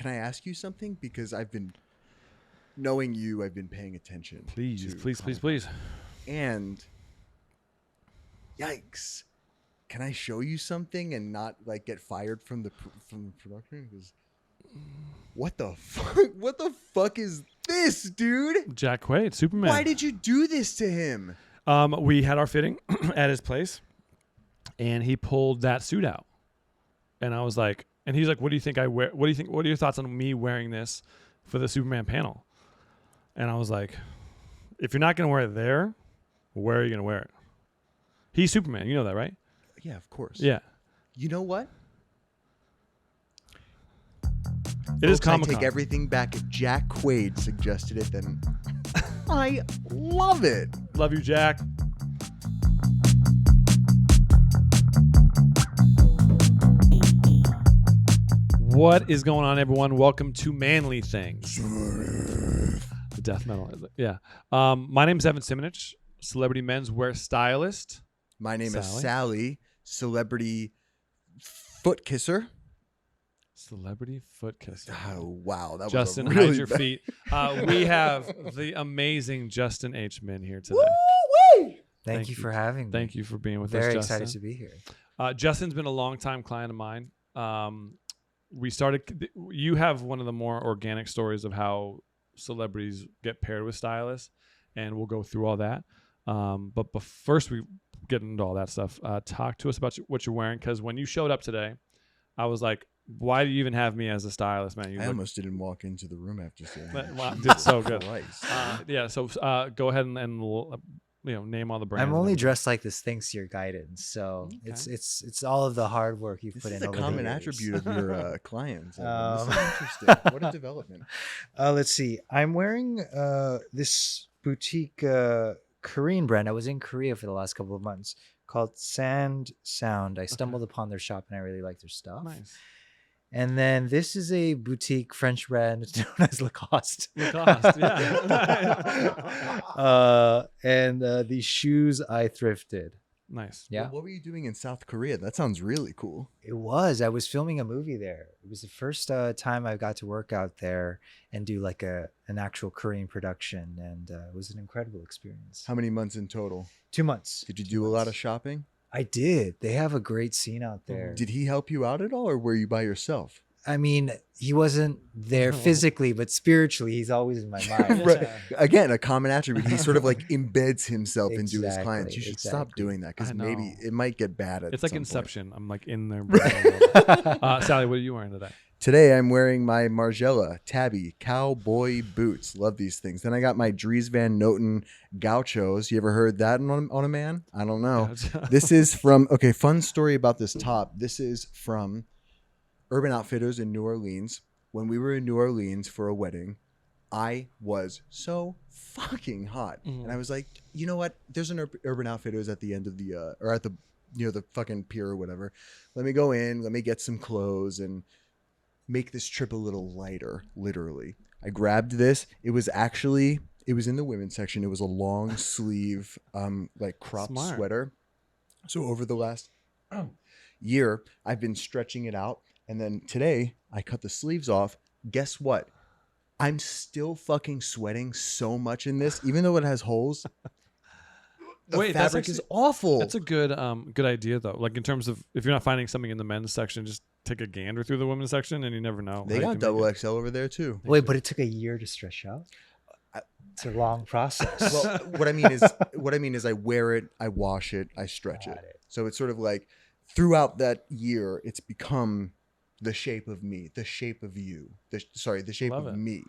can I ask you something? Because knowing you, I've been paying attention. Please. And yikes. Can I show you something and not like get fired from the production? Because what the fuck is this, dude? Jack Quaid, Superman. Why did you do this to him? We had our fitting at his place, and he pulled that suit out, and I was like, and he's like, "What do you think I wear? What are your thoughts on me wearing this for the Superman panel?" And I was like, "If you're not gonna wear it there, where are you gonna wear it?" He's Superman, you know that, right? Yeah, of course. Yeah. You know what? It is Comic-Con. I take everything back. If Jack Quaid suggested it, then I love it. Love you, Jack. What is going on, everyone? Welcome to Manly Things. The death metal. Yeah. My name is Evan Simonich, celebrity menswear stylist. My name is Sally, celebrity foot kisser. Celebrity foot kisser. Oh, wow. That Justin, was really hide your bad. feet. We have the amazing Justin H. Min here today. Woo-wee! Thank you for having me. Thank you for being with us, Very Justin. excited to be here. Justin's been a long-time client of mine. You have one of the more organic stories of how celebrities get paired with stylists, and we'll go through all that. But first we get into all that stuff. Talk to us about what you're wearing, because when you showed up today, I was like, why do you even have me as a stylist, man? I almost didn't walk into the room after seeing that. Wow, did so good. Yeah, so go ahead and name all the brands. I'm only dressed like this thanks to your guidance, so Okay. it's all of the hard work you've this put is in. a over common the years. attribute of your clients. This is Um, interesting. What a development. Let's see. I'm wearing this boutique Korean brand. I was in Korea for the last couple of months called Sand Sound. I stumbled upon their shop and I really like their stuff. Nice. And then this is a boutique French brand known as Lacoste. Lacoste, yeah. And the shoes I thrifted. Nice. Yeah. Well, what were you doing in South Korea? That sounds really cool. It was. I was filming a movie there. It was the first time I got to work out there and do like an actual Korean production. And it was an incredible experience. How many months in total? 2 months. Did you do a lot of shopping? I did. They have a great scene out there. Did he help you out at all, or were you by yourself? I mean, he wasn't there physically, but spiritually, he's always in my mind. Right. Again, a common attribute. He sort of like embeds himself into his Exactly, clients. You should stop doing that, because I know. maybe it might get bad at It's like some Inception. I'm like in there. Right. Sally, what are you wearing today? Today, I'm wearing my Margiela Tabby cowboy boots. Love these things. Then I got my Dries Van Noten Gauchos. You ever heard that on a man? I don't know. This is from, okay, fun story about this top. This is from Urban Outfitters in New Orleans. When we were in New Orleans for a wedding, I was so fucking hot. And I was like, you know what? There's an Urban Outfitters at the end of the, or at the, the fucking pier or whatever. Let me go in, let me get some clothes and make this trip a little lighter, literally. I grabbed this. It was in the women's section. It was a long sleeve, like cropped sweater. So over the last year, I've been stretching it out. And then today I cut the sleeves off. Guess what? I'm still fucking sweating so much in this, even though it has holes. The fabric is awful. That's a good idea, though. Like in terms of if you're not finding something in the men's section, just take a gander through the women's section, and you never know. They got double XL over there too. Wait, but it took a year to stretch out? It's a long process. Well, what I mean is I wear it, I wash it, I stretch it. So it's sort of like throughout that year, it's become the shape of me, the shape of you. The shape Love of it. me.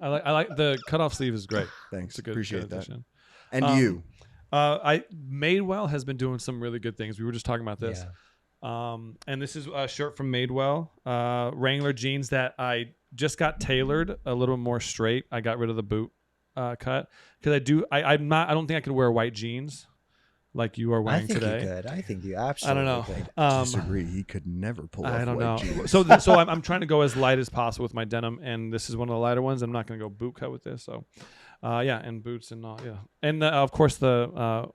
I like the cutoff sleeve is great. Thanks. It's a good, Appreciate good that. addition. And you. Madewell has been doing some really good things. We were just talking about this. Yeah. And this is a shirt from Madewell, Wrangler jeans that I just got tailored a little more straight. I got rid of the boot cut because I don't think I could wear white jeans like you are wearing today. I think you could. I think you absolutely I don't could. know. Disagree. He could never pull off I don't know. white jeans. So I'm trying to go as light as possible with my denim, and this is one of the lighter ones. I'm not going to go boot cut with this. So, and boots and all, yeah, and of course the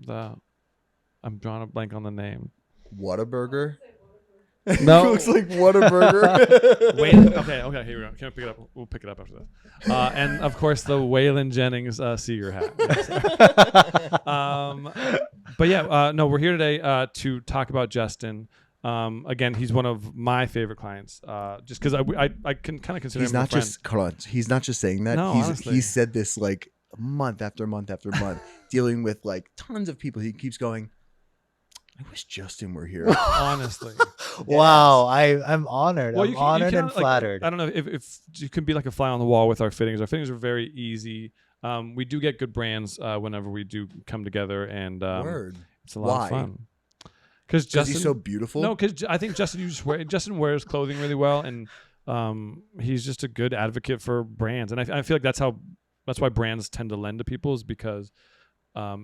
I'm drawing a blank on the name. Whataburger? No. It looks like Whataburger. Wait. Okay. Here we go. Can I pick it up? We'll pick it up after that. And of course, the Waylon Jennings Seeger hat. But yeah, no, we're here today to talk about Justin. Again, he's one of my favorite clients. Just because I can kind of consider him a friend. He's not just saying that. No, honestly. He said this like month after month after month, dealing with like tons of people. He keeps going, I wish Justin were here. Honestly. Wow, I'm honored. Well, I'm honored and like, flattered. I don't know if you can be like a fly on the wall with our fittings. Our fittings are very easy. We do get good brands whenever we do come together, and Word. it's a lot of fun. Because he's so beautiful. No, because I think Justin wears clothing really well, and he's just a good advocate for brands. And I feel like that's why brands tend to lend to people, is because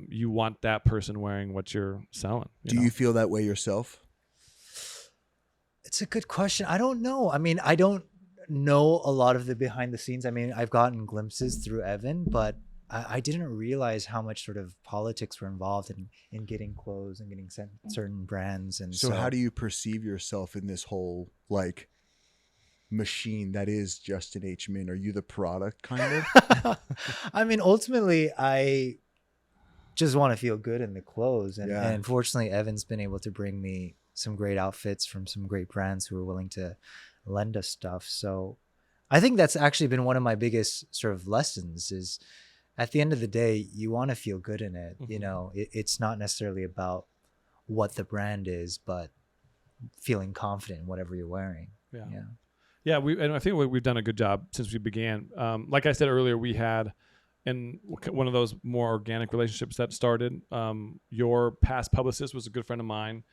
you want that person wearing what you're selling. Do you feel that way yourself? It's a good question. I don't know. I mean, I don't know a lot of the behind the scenes. I mean, I've gotten glimpses through Evan, but I didn't realize how much sort of politics were involved in getting clothes and getting certain brands. And so how do you perceive yourself in this whole like machine that is Justin H. Min? Are you the product kind of? I mean, ultimately, I just want to feel good in the clothes. And fortunately, Evan's been able to bring me some great outfits from some great brands who are willing to lend us stuff. So I think that's actually been one of my biggest sort of lessons is at the end of the day, you want to feel good in it. Mm-hmm. You know, it's not necessarily about what the brand is, but feeling confident in whatever you're wearing. Yeah. And I think we've done a good job since we began. Like I said earlier, we had in one of those more organic relationships that started. Your past publicist was a good friend of mine.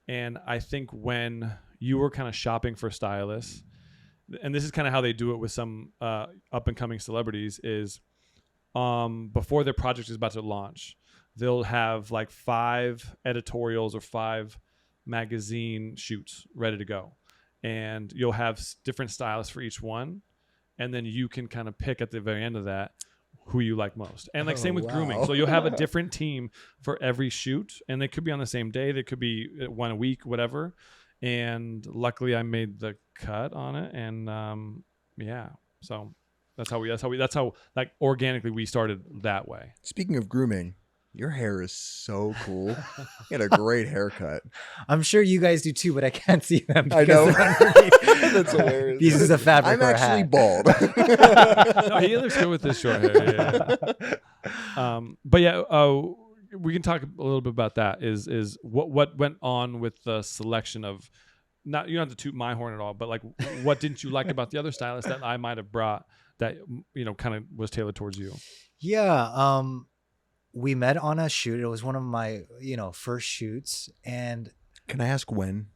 And I think when you were kind of shopping for stylists, and this is kind of how they do it with some up and coming celebrities, is before their project is about to launch, they'll have like 5 editorials or 5 magazine shoots ready to go. And you'll have different stylists for each one. And then you can kind of pick at the very end of that who you like most. And like same with grooming. So you'll have a different team for every shoot, and they could be on the same day. They could be one a week, whatever. And luckily I made the cut on it. And so that's how like organically we started that way. Speaking of grooming, your hair is so cool. You had a great haircut. I'm sure you guys do too, but I can't see them. I know. That's hilarious. Pieces of fabric. I'm actually bald. No, he looks good with this short hair. Yeah. But yeah, we can talk a little bit about that. Is what went on with the selection of, not, you don't have to toot my horn at all, but like what didn't you like about the other stylists that I might have brought that kind of was tailored towards you? Yeah. We met on a shoot. It was one of my, first shoots. And can I ask when?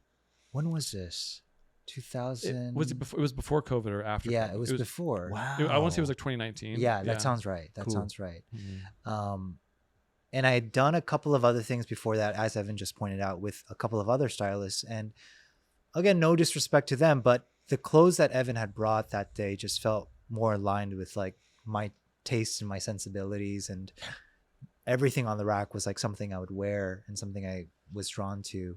When was this? 2000. It was before COVID or after? Yeah, COVID? it was before. Wow. I want to say it was like 2019. Yeah, that sounds right. Cool. Sounds right. Mm-hmm. And I had done a couple of other things before that, as Evan just pointed out, with a couple of other stylists. And again, no disrespect to them, but the clothes that Evan had brought that day just felt more aligned with like my tastes and my sensibilities, and everything on the rack was like something I would wear and something I was drawn to.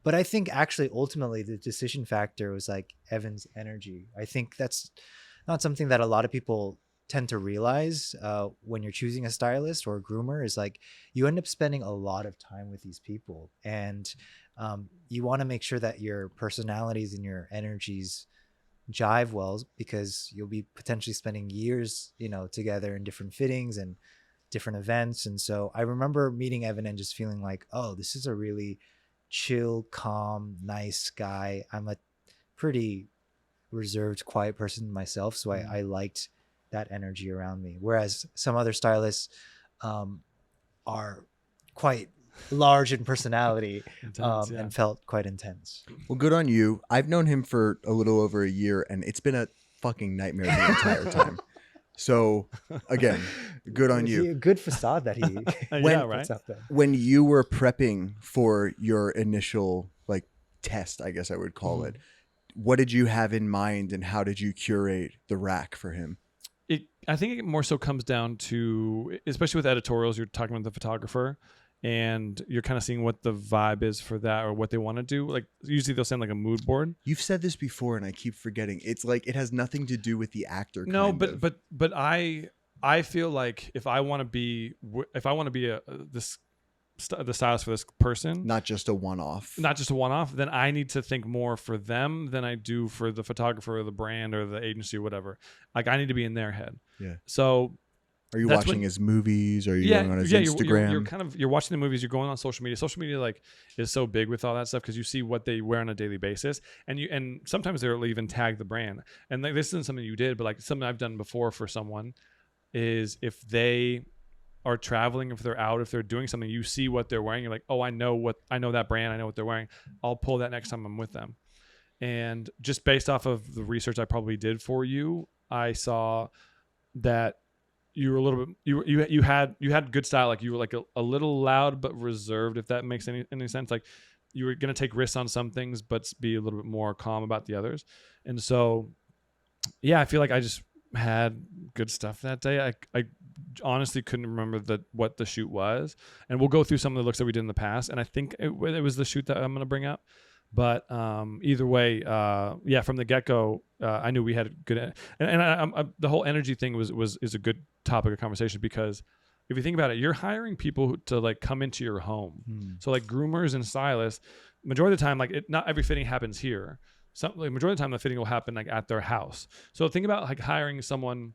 But I think actually ultimately the decision factor was like Evan's energy. I think that's not something that a lot of people tend to realize when you're choosing a stylist or a groomer, is like you end up spending a lot of time with these people, and you want to make sure that your personalities and your energies jive well, because you'll be potentially spending years, together in different fittings and different events. And so I remember meeting Evan and just feeling like, oh, this is a really chill, calm, nice guy. I'm a pretty reserved, quiet person myself, so I liked that energy around me. Whereas some other stylists are quite large in personality, Intense, and felt quite intense. Well, good on you. I've known him for a little over a year, and it's been a fucking nightmare the entire time. So again, good on you. A good facade that he puts up there. When you were prepping for your initial like test, I guess I would call it, what did you have in mind, and how did you curate the rack for him? I think it more so comes down to, especially with editorials, you're talking about the photographer, and you're kind of seeing what the vibe is for that or what they want to do. Like usually they'll send like a mood board. You've said this before, and I keep forgetting. It's like it has nothing to do with the actor. No, kind of. but I feel like if I want to be the stylist for this person, not just a one-off, then I need to think more for them than I do for the photographer or the brand or the agency or whatever. Like I need to be in their head. Yeah. So are you watching his movies? Or are you going on his Instagram? You're watching the movies. You're going on social media. Social media like is so big with all that stuff because you see what they wear on a daily basis, and sometimes they'll even tag the brand. And like, this isn't something you did, but like something I've done before for someone is if they are traveling, if they're out, if they're doing something, you see what they're wearing. You're like, oh, I know that brand. I know what they're wearing. I'll pull that next time I'm with them. And just based off of the research I probably did for you, I saw that you were a little bit, you had good style. Like you were like a little loud, but reserved, if that makes any sense. Like you were going to take risks on some things, but be a little bit more calm about the others. And so, yeah, I feel like I just had good stuff that day. I honestly couldn't remember what the shoot was, and we'll go through some of the looks that we did in the past, and I think it was the shoot that I'm going to bring up. But either way, from the get-go, I knew we had good, and the whole energy thing is a good topic of conversation, because if you think about it, you're hiring people to like come into your home. So like groomers and stylists, majority of the time, like not every fitting happens here. Like majority of the time the fitting will happen like at their house. So think about like hiring someone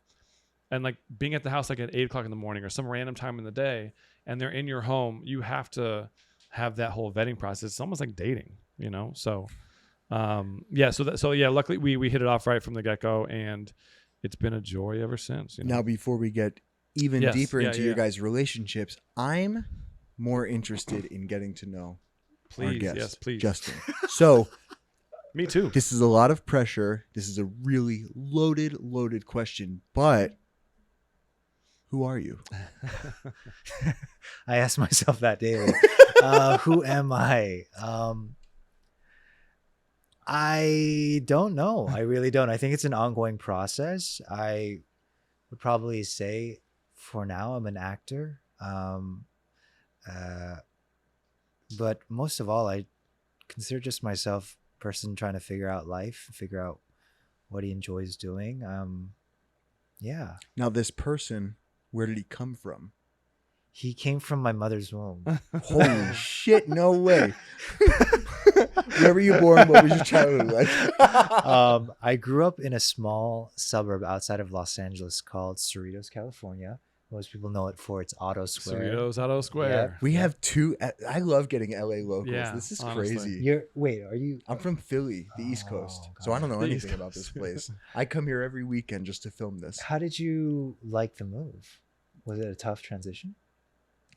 and like being at the house like at 8:00 in the morning or some random time in the day, and they're in your home. You have to have that whole vetting process. It's almost like dating, you know? So, luckily we hit it off right from the get-go, and it's been a joy ever since. You know? Now, before we get even deeper into your guys' relationships, I'm more interested in getting to know our guest, yes, please. Justin. So, me too. This is a lot of pressure. This is a really loaded question, but who are you? I ask myself that daily. Who am I? I don't know. I really don't. I think it's an ongoing process. I would probably say for now I'm an actor. But most of all, I consider just myself a person trying to figure out life, figure out what he enjoys doing. Now, this person, where did he come from? He came from my mother's womb. Holy shit, no way. Where were you born? What was your childhood like? I grew up in a small suburb outside of Los Angeles called Cerritos, California. Most people know it for its Auto Square. Cerritos Auto Square. Yeah. We have two. I love getting LA locals. Yeah, this is honestly. crazy. Are you? I'm from Philly, the East Coast. So I don't know The anything East about this Coast. place. I come here every weekend just to film this. How did you like the move? Was it a tough transition?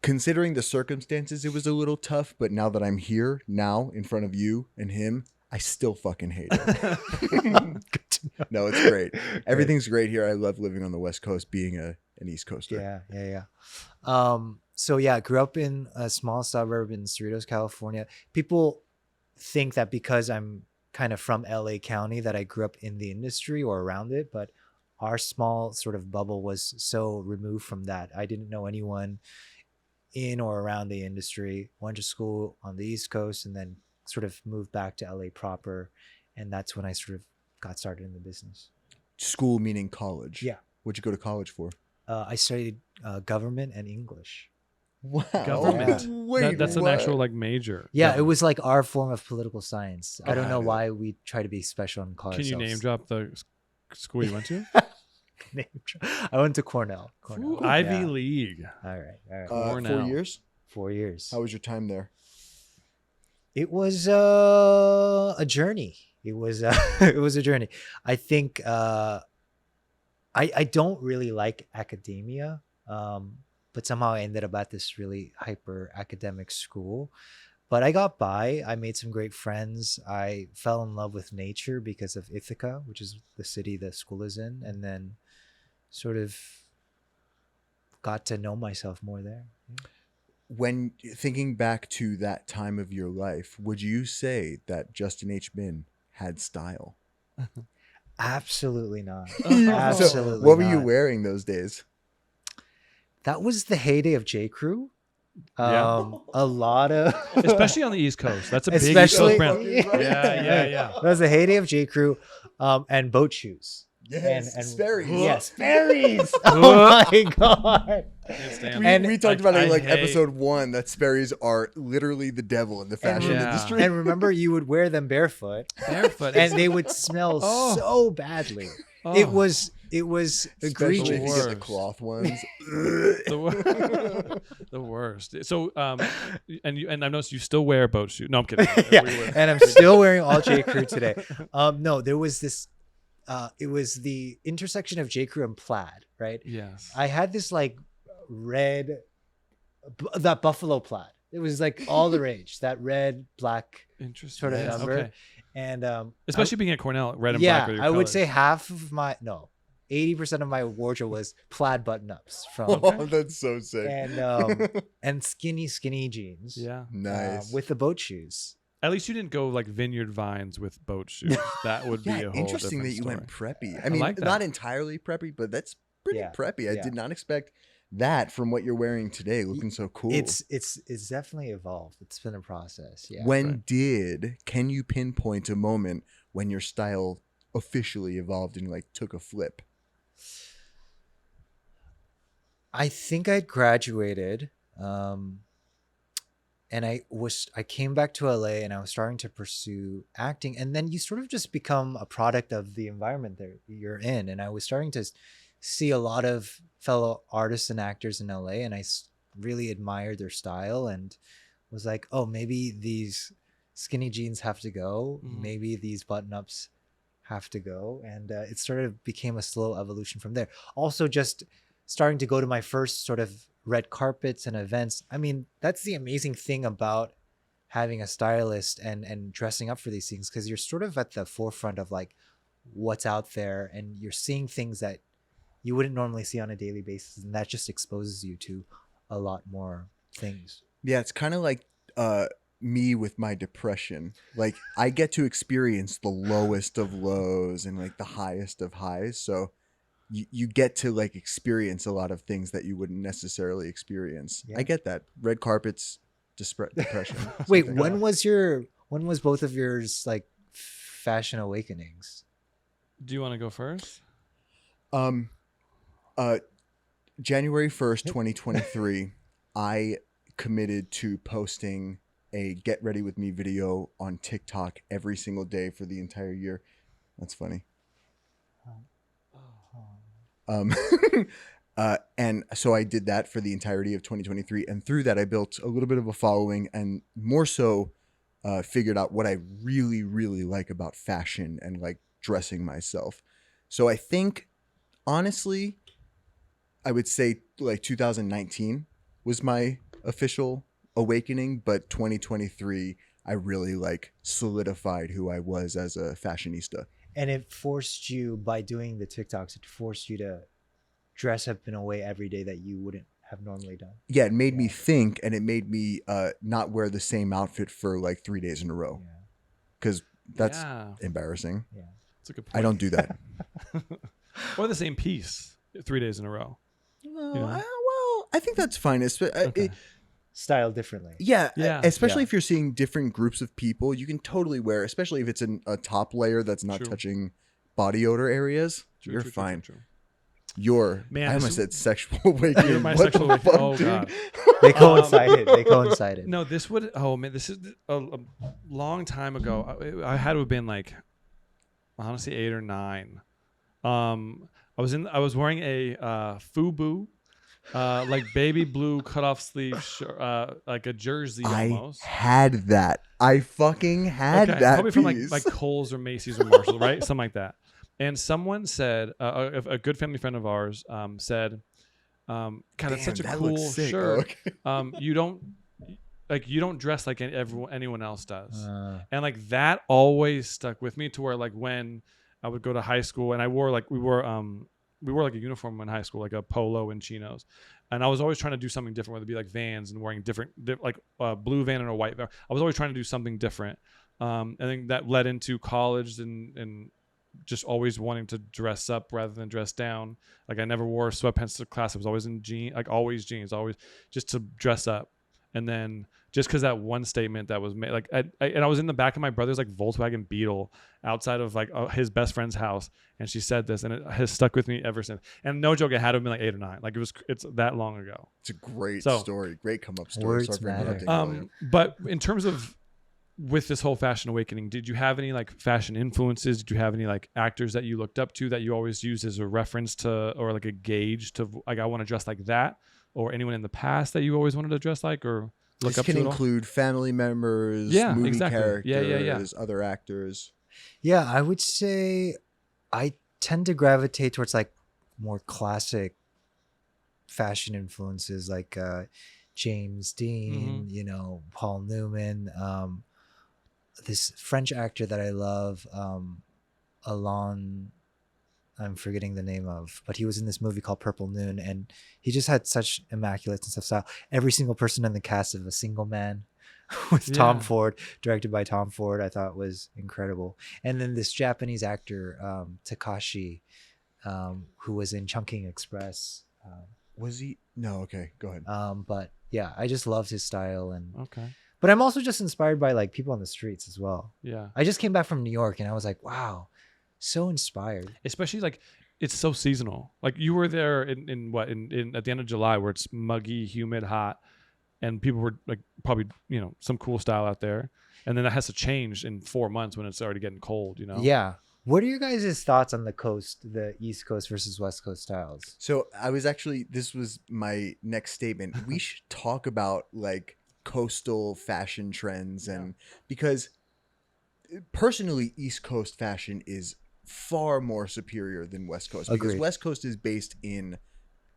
Considering the circumstances, it was a little tough, but now that I'm here, now in front of you and him, I still fucking hate it. Good to know. No, it's great. Everything's great here. I love living on the West Coast, being an East Coaster. Yeah. So yeah, I grew up in a small suburb in Cerritos, California. People think that because I'm kind of from LA County that I grew up in the industry or around it, but our small sort of bubble was so removed from that. I didn't know anyone in or around the industry. Went to school on the East Coast and then sort of moved back to LA proper. And that's when I sort of got started in the business. School meaning college? Yeah. What'd you go to college for? I studied government and English. Wow. Government. Yeah. Wait, That's an what? actual like major. Yeah, it was like our form of political science. I don't know Got it. why we try to be special and call Can you ourselves. name drop the school you went to? I went to Cornell. Ooh, Ivy League. All right. 4 Cornell. years? 4 years. How was your time there? It was a journey. It was a journey. I think I don't really like academia, but somehow I ended up at this really hyper academic school. But I got by. I made some great friends. I fell in love with nature because of Ithaca, which is the city the school is in, and then sort of got to know myself more there. Yeah. When thinking back to that time of your life, would you say that Justin H. Min had style? Absolutely not. So Absolutely what were you not. wearing those days? That was the heyday of J. Crew. A lot of especially on the East Coast. That's a big East especially Coast brand. Yeah. That was the heyday of J. Crew, and boat shoes. Yes, and Sperry's. Yes, Sperry's. Oh my god. Can't stand We, them. And we talked about it in I like hate- episode 1 that Sperry's are literally the devil in the fashion Yeah. industry. And remember, you would wear them barefoot, Barefoot. and they would smell Oh. so badly. Oh, It was Especially if egregious. you get the Worst. cloth ones. the, the worst. So, and I noticed you still wear boat shoes. No, I'm kidding. Yeah, We were- and I'm still wearing all J. Crew today. No, there was this. It was the intersection of J. Crew and plaid, right? Yes. I had this like red, that buffalo plaid. It was like all the rage. That red, black, Interesting. sort of Yes, number. okay. And Especially being at Cornell, red and yeah, black are your I would colors. say half of my 80% of my wardrobe was plaid button-ups from Oh, that's so sick. and skinny jeans. Yeah. Nice. With the boat shoes. At least you didn't go like vineyard vines with boat shoes. That would be Yeah, a whole interesting that different you story. went preppy. I mean, like that. not entirely preppy, but that's pretty Yeah, preppy. I yeah. did not expect that from what you're wearing today, looking so cool. It's definitely evolved. It's been a process. Yeah. Can you pinpoint a moment when your style officially evolved and like took a flip? I think I'd graduated, and I came back to LA and I was starting to pursue acting, and then you sort of just become a product of the environment that you're in. And I was starting to see a lot of fellow artists and actors in LA, and I really admired their style and was like, oh, maybe these skinny jeans have to go. Mhm. Maybe these button-ups have to go. And it sort of became a slow evolution from there. Also, just starting to go to my first sort of red carpets and events. I mean, that's the amazing thing about having a stylist and dressing up for these things, because you're sort of at the forefront of like what's out there, and you're seeing things that you wouldn't normally see on a daily basis, and that just exposes you to a lot more things. Yeah, it's kind of like me with my depression. Like I get to experience the lowest of lows and like the highest of highs. So you get to like experience a lot of things that you wouldn't necessarily experience. Yeah. I get that. Red carpets, depression. Wait, something. when was both of yours like fashion awakenings? Do you want to go first? January 1st, 2023, I committed to posting a Get Ready With Me video on TikTok every single day for the entire year. That's funny. And so I did that for the entirety of 2023. And through that, I built a little bit of a following, and more so figured out what I really, really like about fashion and like dressing myself. So I think, honestly, I would say like 2019 was my official awakening, but 2023, I really like solidified who I was as a fashionista. And it forced you, by doing the TikToks, it forced you to dress up in a way every day that you wouldn't have normally done. Yeah, it made me think, and it made me not wear the same outfit for like 3 days in a row, Yeah. because that's Yeah. embarrassing. Yeah. That's a good point. I don't do that. Or the same piece 3 days in a row. Well, I think that's fine. Okay. Style differently. Yeah, Yeah. especially Yeah. if you're seeing different groups of people, you can totally wear, especially if it's in a top layer that's not True. touching body odor areas. True, You're true, true, fine. true, true. I almost said sexual awakening. You're my What sexual the awakening. fuck, Oh, dude? God. They coincided. They coincided. No, this would. Oh man, this is a long time ago. I had to have been like, honestly, 8 or 9. I was wearing a FUBU, like baby blue cutoff sleeve, like a jersey almost. I had that. I fucking had that probably piece. from like Kohl's or Macy's or Marshall, right? Something like that. And someone said, a good family friend of ours said, God, that's such a that cool looks sick. shirt. Oh, okay. You don't dress like anyone else does. And like that always stuck with me, to where like when I would go to high school and we wore like a uniform in high school, like a polo and chinos. And I was always trying to do something different, whether it be like Vans and wearing different, like a blue Van and a white Van. I was always trying to do something different. And then that led into college and just always wanting to dress up rather than dress down. Like I never wore sweatpants to class. I was always in jeans, like always jeans, always just to dress up. And then just because that one statement that was made, like, and I was in the back of my brother's like Volkswagen Beetle outside of like his best friend's house, and she said this, and it has stuck with me ever since. And no joke, it had to have been like 8 or 9. Like it's that long ago. It's a great So- story, great come up story. Words Sorry for matter. interrupting, William. But in terms of with this whole fashion awakening, did you have any like fashion influences? Did you have any like actors that you looked up to that you always used as a reference to, or like a gauge to, like, I want to dress like that, or anyone in the past that you always wanted to dress like or look This up can to? At all? include family members, Yeah, movie exactly. characters, Yeah. other actors. Yeah, I would say I tend to gravitate towards like more classic fashion influences like James Dean, you know, Paul Newman, this French actor that I love, Alain, I'm forgetting the name of, but he was in this movie called Purple Noon, and he just had such immaculate sense of style. Every single person in the cast of A Single Man with Tom Yeah. Ford, directed by Tom Ford, I thought was incredible. And then this Japanese actor, Takashi, who was in Chungking Express. Was he? No. Okay. Go ahead. But yeah, I just loved his style, and Okay. but I'm also just inspired by like people on the streets as well. Yeah. I just came back from New York, and I was like, wow, so inspired. Especially like it's so seasonal. Like you were there in at the end of July where it's muggy, humid, hot, and people were like probably, you know, some cool style out there. And then that has to change in 4 months when it's already getting cold, you know? Yeah. What are your guys' thoughts on the coast, the East Coast versus West Coast styles? So this was my next statement. We should talk about like coastal fashion trends, and because personally, East Coast fashion is far more superior than West Coast, because Agreed. West Coast is based in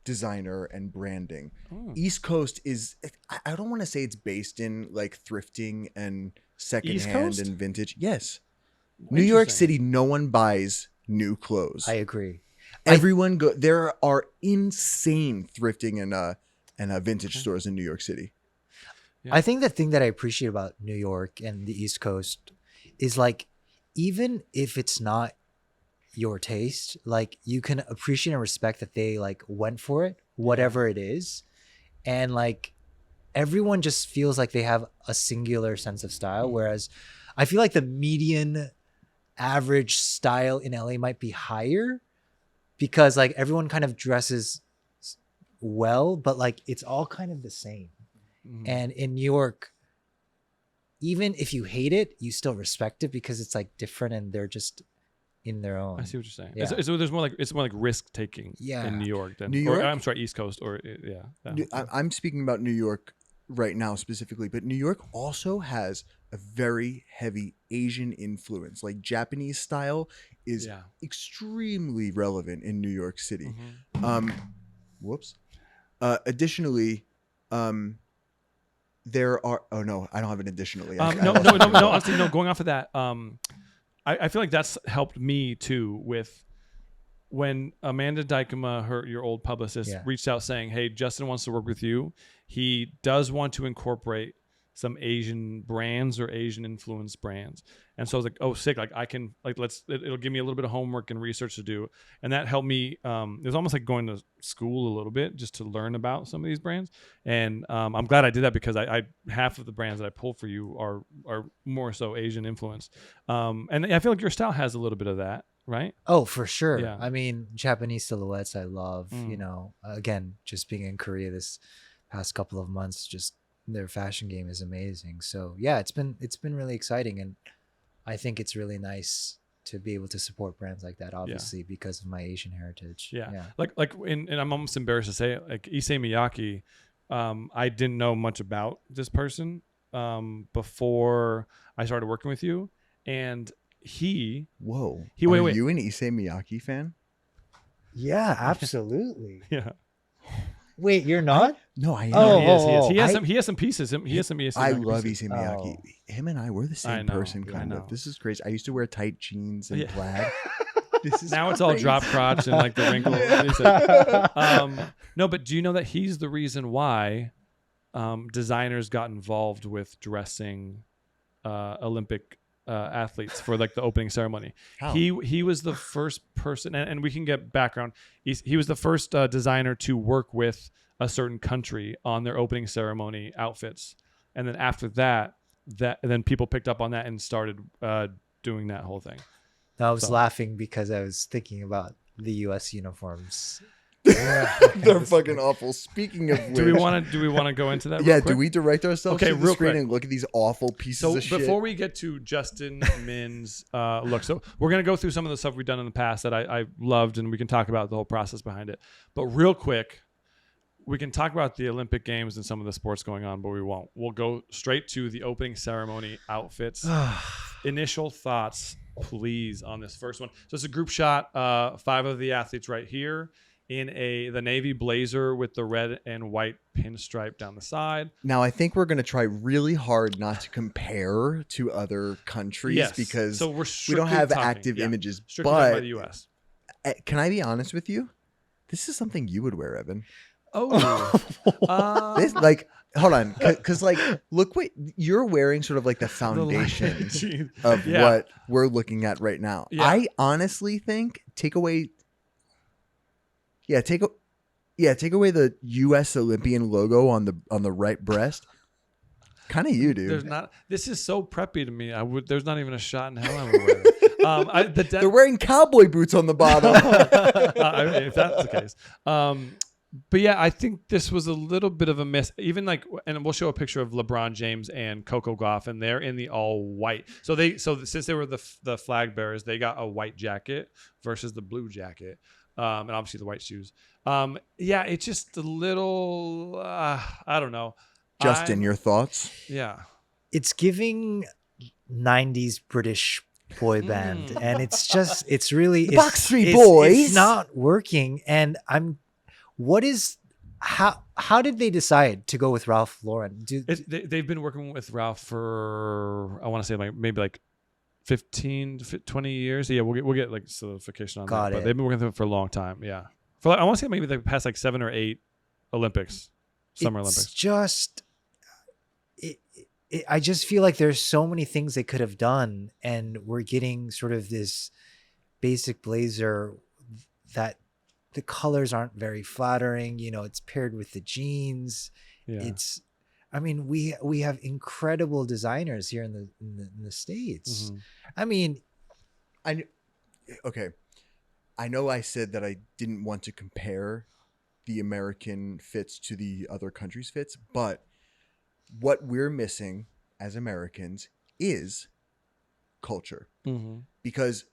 designer and branding. Oh. East Coast is, I don't want to say it's based in like thrifting and secondhand Coast? and vintage. Yes. New York Interesting. City, no one buys new clothes. I agree. Everyone go. There are insane thrifting and vintage stores in New York City. Yeah. I think the thing that I appreciate about New York and the East Coast is like, even if it's not your taste, like you can appreciate and respect that they like went for it, whatever it is. And like everyone just feels like they have a singular sense of style. Whereas I feel like the median average style in LA might be higher because like everyone kind of dresses well, but like it's all kind of the same. And in New York, even if you hate it, you still respect it because it's like different and they're just in their own. I see what you're saying. Yeah. So there's more like, it's more like risk taking Yeah. in New York than New York? Or, I'm sorry, East Coast or yeah. I'm speaking about New York right now specifically, but New York also has a very heavy Asian influence. Like Japanese style is Yeah. extremely relevant in New York City. Mhm. Whoops. Additionally, there are. Oh no, I don't have an additionally. I No. lost my train of thought. Honestly, no. Going off of that, I feel like that's helped me too with when Amanda Dykema, your old publicist, Yeah. reached out saying, "Hey, Justin wants to work with you. He does want to incorporate some Asian brands or Asian influenced brands." And so I was like, "Oh, sick! Like I can it'll give me a little bit of homework and research to do." And that helped me. It was almost like going to school a little bit just to learn about some of these brands. And I'm glad I did that because I half of the brands that I pull for you are more so Asian influenced. And I feel like your style has a little bit of that, right? Oh, for sure. Yeah. I mean, Japanese silhouettes I love, Mm. you know, again, just being in Korea this past couple of months, just their fashion game is amazing. So yeah, it's been really exciting. And I think it's really nice to be able to support brands like that, obviously, because of my Asian heritage. Yeah. And I'm almost embarrassed to say it, like Issei Miyake, I didn't know much about this person before I started working with you. And Whoa. He- Are wait. you an Issei Miyake fan? Yeah, absolutely. yeah. Wait, you're not? No, I am. Oh, he is. He is. oh, He has I- some. He has some pieces. He has some Issei I Miyake love pieces. Issei Miyake. Oh. Him and I, we're the I same know, person, I kind know. of. This is crazy. I used to wear tight jeans and Yeah. plaid. This is Now it's all crazy. drop crotch and like the wrinkle. No, but do you know that he's the reason why designers got involved with dressing Olympic athletes for like the opening ceremony. How? He was the first person, and we can get background. He was the first designer to work with a certain country on their opening ceremony outfits, and then after that then people picked up on that and started doing that whole thing. I was laughing because I was thinking about the U.S. uniforms. They're fucking awful. Speaking of which, Do we want to go into that? yeah, real quick? do we direct ourselves Okay, to the real screen quick. and look at these awful pieces of shit? Before we get to Justin Min's look, so we're gonna go through some of the stuff we've done in the past that I loved, and we can talk about the whole process behind it. But real quick, we can talk about the Olympic Games and some of the sports going on, but we won't. We'll go straight to the opening ceremony outfits. Initial thoughts, please, on this first one. So it's a group shot. 5 of the athletes right here in the navy blazer with the red and white pinstripe down the side. Now, I think we're going to try really hard not to compare to other countries because so we don't have active images. Strictly talking But by the U.S. Can I be honest with you? This is something you would wear, Evan. Oh, This, like, hold on, because like, look what you're wearing, sort of like the foundation of what we're looking at right now. Yeah. I honestly think take away the U.S. Olympian logo on the right breast. Kind of you, dude. There's not. This is so preppy to me. There's not even a shot in hell I would wear it. They're wearing cowboy boots on the bottom. If that's the case. But yeah, I think this was a little bit of a miss. Even like, and we'll show a picture of LeBron James and Coco Gauff, and they're in the all white. So since they were the flag bearers, they got a white jacket versus the blue jacket, and obviously the white shoes. Yeah, it's just a little. I don't know. Justin, your thoughts? Yeah, It's giving 90s British boy band, and it's really Backstreet Boys. It's not working, and how did they decide to go with Ralph Lauren? they've been working with Ralph for, I want to say maybe 15 to 20 years. Yeah, we'll get like solidification on that. But they've been working with him for a long time. Yeah, for I want to say maybe the past 7 or 8 Olympics, Summer Olympics. Just I just feel like there's so many things they could have done, and we're getting sort of this basic blazer that the colors aren't very flattering. You know, it's paired with the jeans. Yeah. I mean, we have incredible designers here in the States. I mean, okay. I know I said that I didn't want to compare the American fits to the other countries' fits, but what we're missing as Americans is culture. Because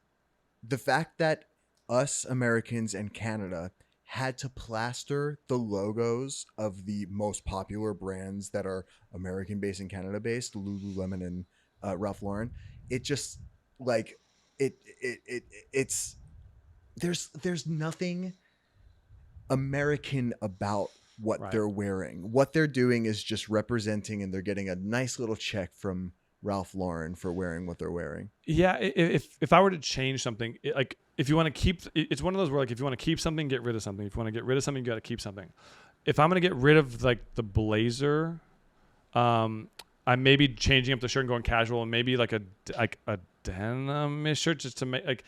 the fact that us Americans and Canada had to plaster the logos of the most popular brands that are American based and Canada based, Lululemon and Ralph Lauren, it just like it's there's nothing American about what they're wearing. What they're doing is just representing, and they're getting a nice little check from Ralph Lauren for wearing what they're wearing. Yeah, if I were to change something, if you want to keep, it's one of those where like if you want to keep something, get rid of something. If you want to get rid of something, you got to keep something. If I'm gonna get rid of like the blazer, I'm maybe changing up the shirt and going casual, and maybe like a denim-ish shirt just to make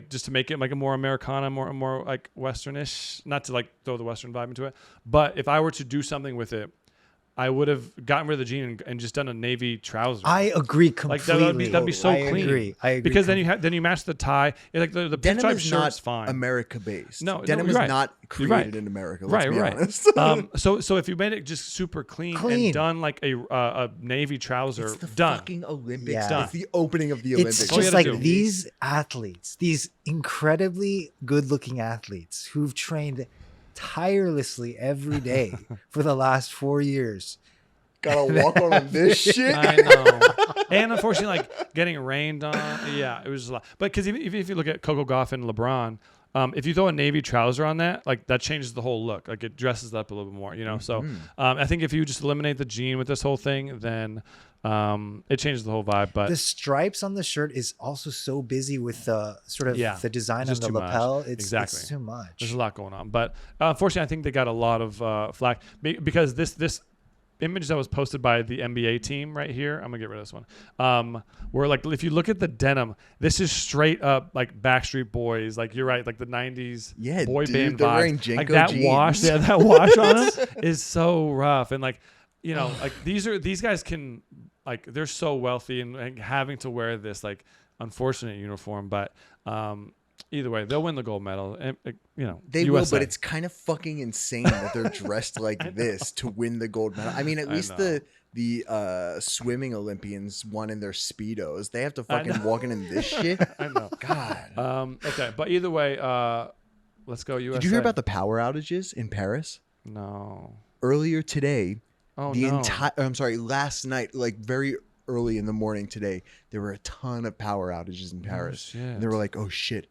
just to make it like a more Americana, more like Westernish. Not to like throw the Western vibe into it, but if I were to do something with it, I would have gotten rid of the jean and just done a navy trouser. I agree completely. Like that'd be so clean. I agree. Because then you match the tie. It's like the denim pinstripe is shirt not is fine. America based. No, denim you're is right. not created in America. Let's be honest. So if you made it just super clean and done like a navy trouser, it's the done. fucking Olympics. Yeah. Done. It's the opening of the Olympics. It's all you just gotta like do. these athletes, these incredibly good-looking athletes who've trained tirelessly every day for the last 4 years. Gotta walk on this shit. I know. And unfortunately, like getting rained on. Yeah, it was a lot. But because even if you look at Coco Gauff and LeBron, if you throw a navy trouser on that, like that changes the whole look. Like it dresses it up a little bit more, you know. So I think if you just eliminate the jean with this whole thing, then it changes the whole vibe. But the stripes on the shirt is also so busy with the sort of the design on just the too lapel. much. It's Exactly. too much. There's a lot going on. But unfortunately, I think they got a lot of flack because this image that was posted by the NBA team right here. I'm gonna get rid of this one. Where like if you look at the denim, this is straight up like Backstreet Boys. Like you're right, like the '90s boy band they're vibes. wearing Jenko Like that jeans. wash, that wash on them is so rough. And like like these guys can like they're so wealthy and having to wear this like unfortunate uniform, but either way, they'll win the gold medal. And They USA. will, but it's kind of fucking insane that they're dressed like this to win the gold medal. I mean, at least the swimming Olympians won in their Speedos. They have to fucking walk in this shit. I know. God. Okay, but either way, let's go USA. Did you hear about the power outages in Paris? No. Earlier today, Oh, last night, like very early in the morning today, there were a ton of power outages in Paris. And they were like, oh shit,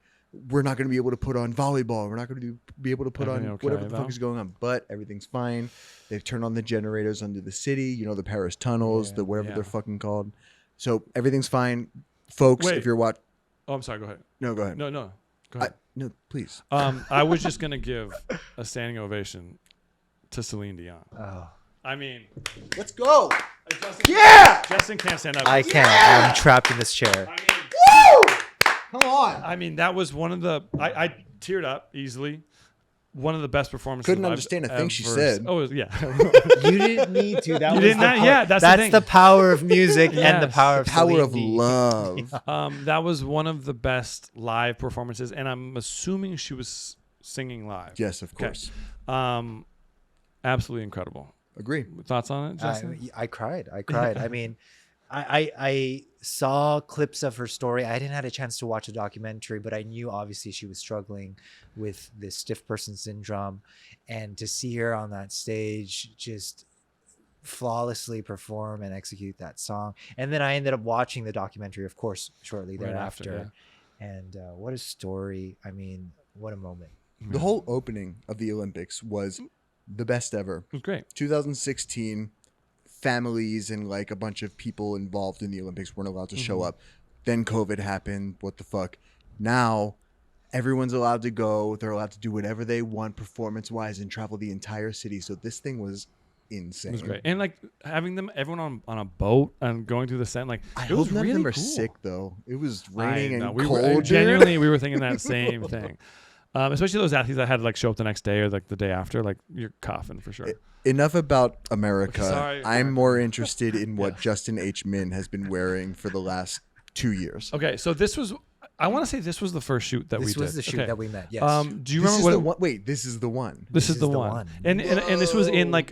we're not going to be able to put on volleyball. We're not going to be able to put on whatever the fuck is going on. But everything's fine. They've turned on the generators under the city, the Paris tunnels, the whatever they're fucking called. So everything's fine. Folks, if you're watching. Oh, I'm sorry. Go ahead. No, go ahead. No. Go ahead. No, please. I was just going to give a standing ovation to Celine Dion. Oh. I mean, let's go. Justin can't stand up. I can't. I'm trapped in this chair. I mean, Come on. I mean, that was one of the. I teared up easily. One of the best performances. Couldn't understand a thing she said. Oh yeah. You didn't need to. That You was didn't. the power. Yeah, that's the thing. the power of music and the Yes. power of Power of Celine love. That was one of the best live performances, and I'm assuming she was singing live. Yes, of course. Absolutely incredible. Agree. Thoughts on it, Justin? I cried. I mean, I saw clips of her story. I didn't have a chance to watch the documentary, but I knew obviously she was struggling with this stiff person syndrome, and to see her on that stage just flawlessly perform and execute that song. And then I ended up watching the documentary, of course, shortly Right thereafter. after, And what a story. I mean, what a moment. The whole opening of the Olympics was the best ever. It was great. 2016, families and like a bunch of people involved in the Olympics weren't allowed to show up. Then COVID happened. What the fuck? Now everyone's allowed to go. They're allowed to do whatever they want performance-wise and travel the entire city. So this thing was insane. It was great. And like having everyone on a boat and going through the set, like I it hope was none really of them are cool. sick though. It was raining and we cold. were, genuinely, we were thinking that same thing. Especially those athletes that had to like show up the next day or like the day after, like you're coughing for sure. Enough about America. Sorry. I'm more interested in what Justin H. Min has been wearing for the last 2 years. Okay, so this was. I want to say this was the first shoot that we did. This was the shoot Okay. that we met. Yes. Do you This remember is what? the one. Wait, this is the one. This is the one. And this was in Whoa. like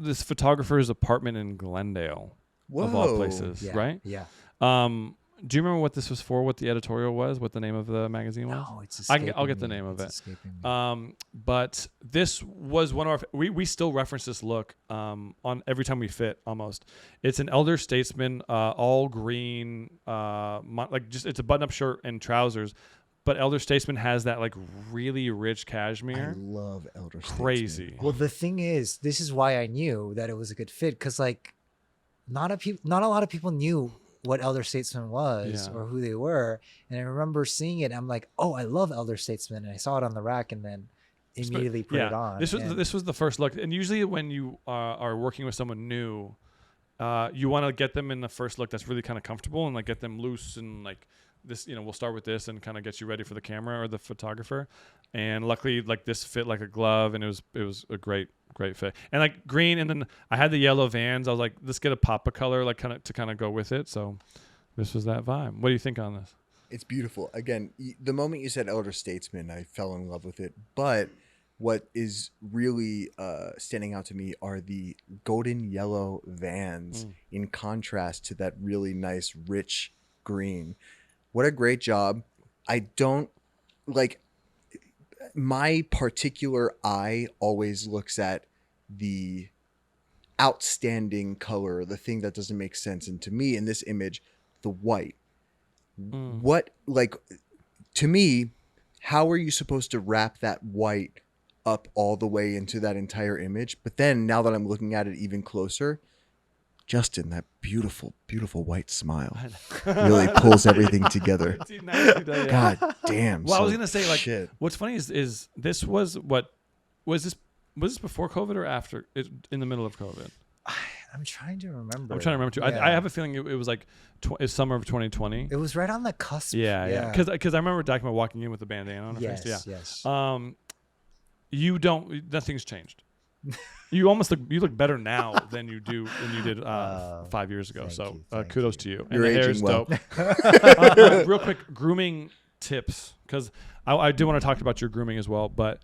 this photographer's apartment in Glendale, of all Whoa. places, Yeah, right? Yeah. Do you remember what this was for? What the editorial was? What the name of the magazine was? No, it's I'll get the name of it. But this was one of our. We still reference this look on every time we fit almost. It's an elder statesman, all green, it's a button-up shirt and trousers. But elder statesman has that like really rich I cashmere. love Elder Statesman. Crazy. Well, the thing is, this is why I knew that it was a good fit, because like not a lot of people knew what elder statesman was or who they were. And I remember seeing it. I'm like, oh, I love elder statesman, and I saw it on the rack, and then immediately put it on. This was the first look. And usually when you are working with someone new, you want to get them in the first look that's really kind of comfortable and like get them loose and like this, we'll start with this and kind of get you ready for the camera or the photographer. And luckily like this fit like a glove, and it was a great fit. And like green, and then I had the yellow Vans. I was like, let's get a pop of color like kind of go with it. So this was that vibe. What do you think on this? It's beautiful. Again, the moment you said elder statesman, I fell in love with it. But what is really standing out to me are the golden yellow Vans in contrast to that really nice, rich green. What a great job. I don't like, my particular eye always looks at the outstanding color, the thing that doesn't make sense. And to me, in this image, the white. What, like, to me, how are you supposed to wrap that white up all the way into that entire image? But then now that I'm looking at it even closer, Justin, that beautiful, beautiful white smile really pulls everything together. God damn. Well, I was gonna say, like, shit. what's funny is this was this before COVID or after? In the middle of COVID? I'm trying to remember. I'm trying to remember too. Yeah. I have a feeling it was like it's summer of 2020. It was right on the cusp. Yeah. Because I remember Dakima walking in with a bandana on her face. Yeah. Yes. Nothing's changed. You look better now than you did 5 years ago. So kudos to you. And You're the hair's aging well. dope. Real quick, grooming tips, because I do want to talk about your grooming as well. But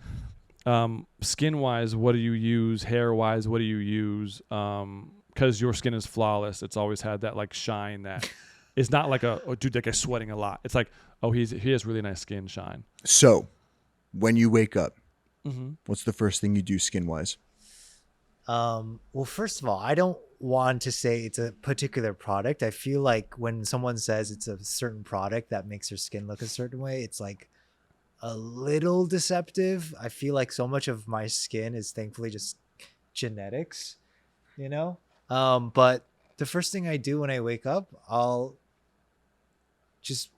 skin wise, what do you use? Hair wise, what do you use? Because your skin is flawless. It's always had that like shine that is not like dude, that guy's sweating a lot. It's like, he has really nice skin shine. So, when you wake up, what's the first thing you do skin wise? Well, first of all, I don't want to say it's a particular product. I feel like when someone says it's a certain product that makes your skin look a certain way, it's like a little deceptive. I feel like so much of my skin is thankfully just genetics, you know? But the first thing I do when I wake up, I'll just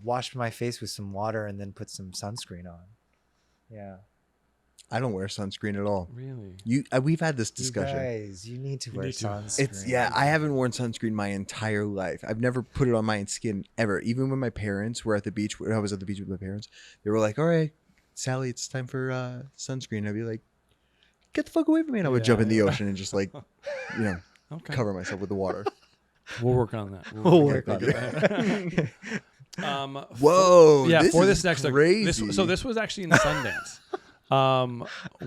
wash my face with some water and then put some sunscreen on. Yeah. I don't wear sunscreen at all. Really? We've had this discussion. You guys, you need to wear sunscreen. I haven't worn sunscreen my entire life. I've never put it on my skin ever. Even when my parents were at the beach, when I was at the beach with my parents, they were like, "All right, Sally, it's time for sunscreen." I'd be like, "Get the fuck away from me!" And I would jump in the ocean and just like, cover myself with the water. We'll work on that. We'll work on that. Whoa! Yeah, this for is this next crazy. this was actually in Sundance.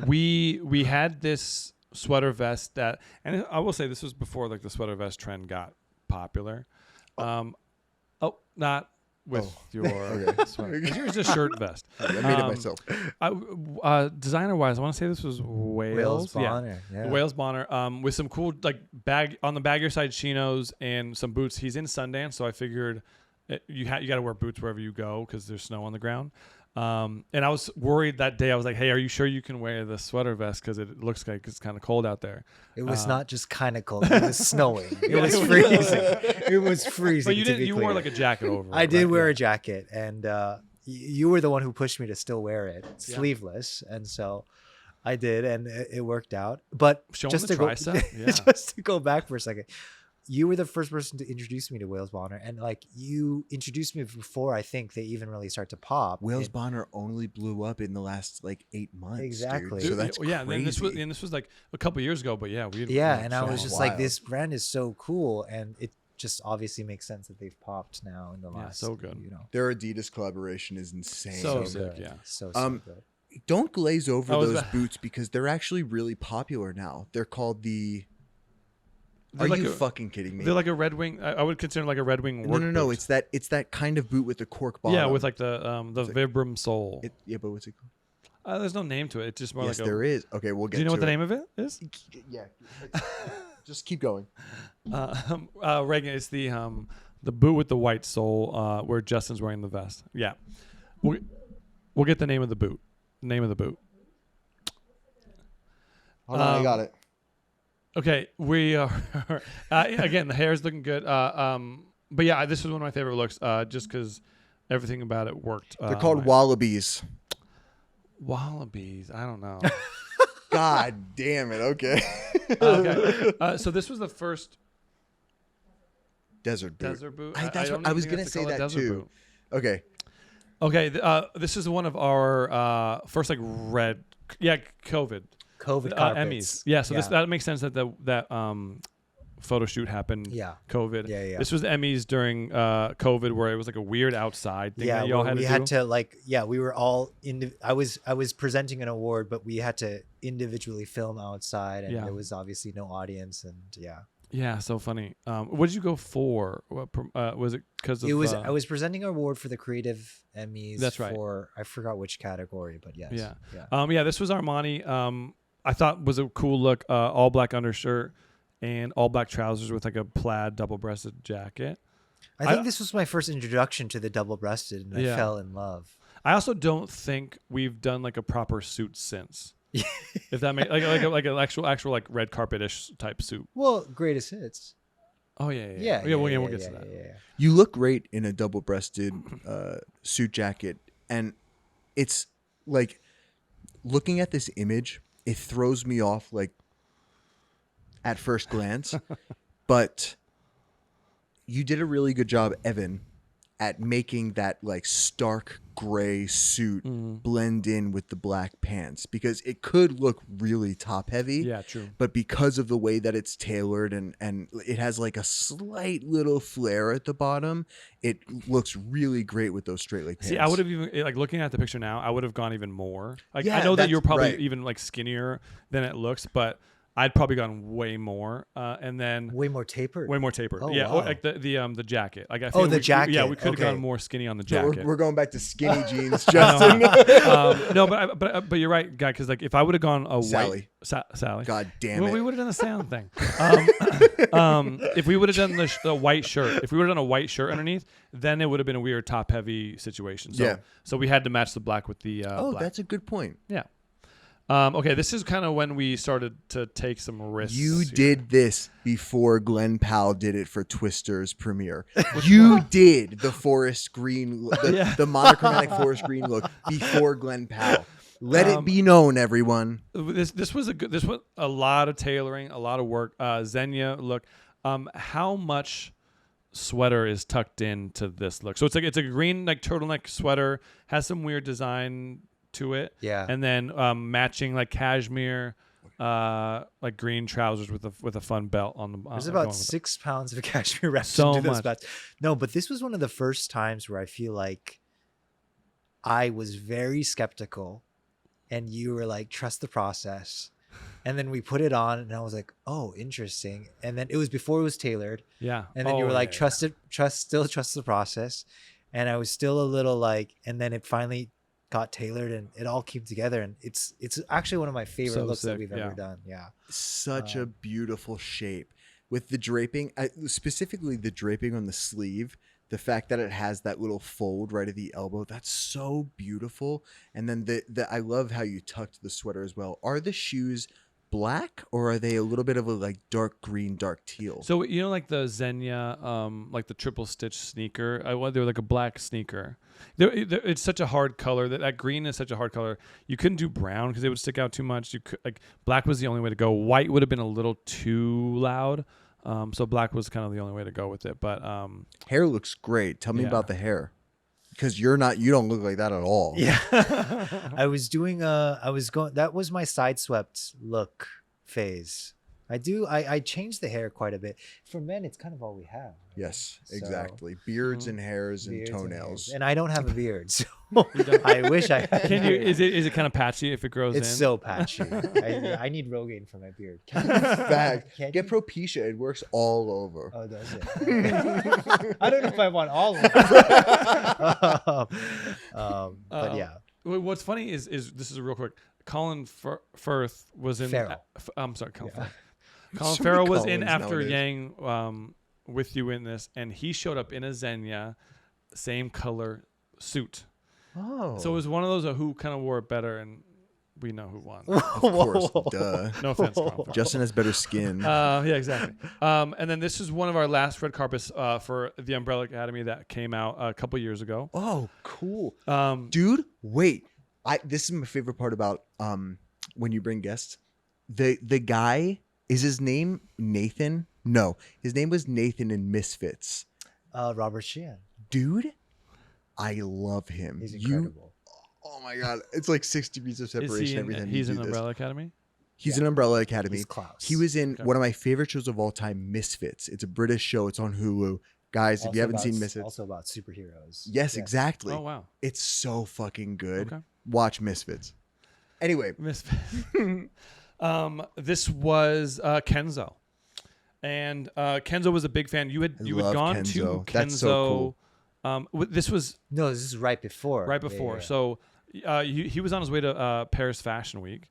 We had this sweater vest that, and I will say this was before like the sweater vest trend got popular. Not with your sweater. Yours is a shirt vest. I made it myself. Designer wise, I want to say this was Wales Bonner. Yeah. Wales Bonner. With some cool like bag on the baggier side chinos and some boots. He's in Sundance, so I figured you got to wear boots wherever you go because there's snow on the ground. And I was worried that day. I was like, "Hey, are you sure you can wear the sweater vest? Because it looks like it's kind of cold out there." It was not just kind of cold; it was snowing. It was freezing. It was freezing. But you didn't. You wore like a jacket over. I did wear a jacket, and you were the one who pushed me to still wear it, sleeveless, and so I did, and it worked out. But just to go back for a second. You were the first person to introduce me to Wales Bonner, and like you introduced me before I think they even really start to pop. Wales Bonner only blew up in the last like 8 months. Exactly. Dude. So that's crazy. And this was like a couple years ago, but and I was just like, this brand is so cool, and it just obviously makes sense that they've popped now in the last. So good. Their Adidas collaboration is insane. So sick, good. So good. Don't glaze over those boots because they're actually really popular now. They're called the. Are you fucking kidding me? They're like a Red Wing. I would consider like a Red Wing. No. Boot. It's that kind of boot with the cork bottom. Yeah, with like the Vibram sole. But what's it called? There's no name to it. It's just more like there is. Okay, we'll get. Do you know what the name of it is? Yeah. Just keep going. Reagan, it's the boot with the white sole where Justin's wearing the vest. Yeah, we'll get the name of the boot. Hold on, I got it. Okay, we are again. The hair is looking good. But yeah, this was one of my favorite looks. Just because everything about it worked. They're called wallabies. Wallabies. I don't know. God damn it. Okay. Okay. So this was the first desert boot. I was gonna say that too. Boot. Okay. This is one of our first like COVID Emmys. Yeah, so that makes sense that that photo shoot happened. Yeah, COVID. Yeah. This was the Emmys during COVID, where it was like a weird outside thing that y'all had to do. We were all I was presenting an award, but we had to individually film outside, and there was obviously no audience, and Yeah, so funny. What did you go for? Was it because of? I was presenting an award for the Creative Emmys. That's right. For I forgot which category, but yes. Yeah. This was Armani. I thought was a cool look. All black undershirt and all black trousers with like a plaid double-breasted jacket. I think this was my first introduction to the double-breasted, and I fell in love. I also don't think we've done like a proper suit since. If that makes like an actual like red carpet-ish type suit. Well, greatest hits. Oh yeah. We'll get to that. Yeah. You look great in a double-breasted suit jacket, and it's like looking at this image. It throws me off. Like at first glance, but you did a really good job, Evan, at making that like stark gray suit blend in with the black pants, because it could look really top heavy. Yeah, true. But because of the way that it's tailored and it has like a slight little flare at the bottom, it looks really great with those straight leg pants. See, I would have even like looking at the picture now, I would have gone even more. Like Yeah, I know that that's you're probably right. even like skinnier than it looks, but I'd probably gone way more, and then Way more tapered. way more tapered. Oh, yeah, wow. like the jacket. Like I Oh, think the we, jacket. Yeah, we could have Okay. gone more skinny on the So jacket. we're going back to skinny jeans, I Justin. know. No, but you're right, guy. Because like if I would have gone a Sally. white Sally, God damn well, it. we would have done the sound thing. If we would have done the white shirt, if we would have done a white shirt underneath, then it would have been a weird top heavy situation. So, Yeah. so we had to match the black with the Oh, black. that's a good point. Yeah. Okay, this is kind of when we started to take some risks. You here. did this before Glenn Powell did it for Twister's premiere. You did the forest green, the monochromatic forest green look before Glenn Powell. Let it be known, everyone. This was a lot of tailoring, a lot of work. Xenia look. How much sweater is tucked into this look? So it's a green like turtleneck sweater, has some weird design to it. Yeah. And then matching like cashmere, like green trousers with a fun belt on the. There's going about with it. 6 pounds of cashmere wrapped So into this much. vest. No, but this was one of the first times where I feel like I was very skeptical, and you were like, "Trust the process." And then we put it on, and I was like, "Oh, interesting." And then it was before it was tailored, Yeah. and then you Oh, were like, yeah, "Still trust the process." And I was still a little like, and then it finally got tailored, and it all came together, and it's actually one of my favorite So looks that sick, we've yeah. ever done. Yeah. Such a beautiful shape with the draping, specifically the draping on the sleeve. The fact that it has that little fold right at the elbow, that's so beautiful. And then I love how you tucked the sweater as well. Are the shoes black, or are they a little bit of a like dark green, dark teal? So you know, like the Xenia, like the triple stitch sneaker. They're like a black sneaker. It's such a hard color. That green is such a hard color. You couldn't do brown because it would stick out too much. You could like black was the only way to go. White would have been a little too loud. So black was kind of the only way to go with it. But Hair looks great. Tell me Yeah. about the hair, because you don't look like that at all. Yeah. I was going, that was my side swept look phase. I changed the hair quite a bit. For men, it's kind of all we have. Right? Yes, So, exactly. Beards and hairs and beards and hairs. toenails. And I don't have a beard, so I wish I had. can you? Is it kind of patchy if it grows It's in? so patchy. I need Rogaine for my beard. Fact. Can't Get you? Propecia. It works all over. Oh, does it? I don't know if I want all of them. But yeah. What's funny is this is real quick. Colin Firth was in. Farrell. I'm sorry, Colin Yeah. Firth. Colin So Farrell many was in Collins after nowadays. Yang with you in this, and he showed up in a Xenia, same color suit. Oh. So it was one of those who kind of wore it better, and we know who won. Of course. Duh. No offense, Colin Firth. Justin has better skin. Yeah, exactly. And then this is one of our last red carpets for the Umbrella Academy that came out a couple years ago. Oh, cool. Um, Dude, wait. This is my favorite part about when you bring guests. The guy, is his name Nathan? No. His name was Nathan in Misfits. Robert Sheehan. Dude, I love him. He's incredible. Oh my god. It's like 6 degrees of is separation he every in, time he's you in do this. Umbrella Academy? He's Yeah. in Umbrella Academy. He's Klaus. He was in Okay. one of my favorite shows of all time, Misfits. It's a British show. It's on Hulu. Guys, if Also you haven't about- seen Misfits. Also about superheroes. Yes, exactly. Oh wow. It's so fucking good. Okay. Watch Misfits. Anyway, This was Kenzo, and Kenzo was a big fan. You had love gone Kenzo. to Kenzo. That's so This was No, this is right before. right before. Yeah. So he was on his way to Paris Fashion Week,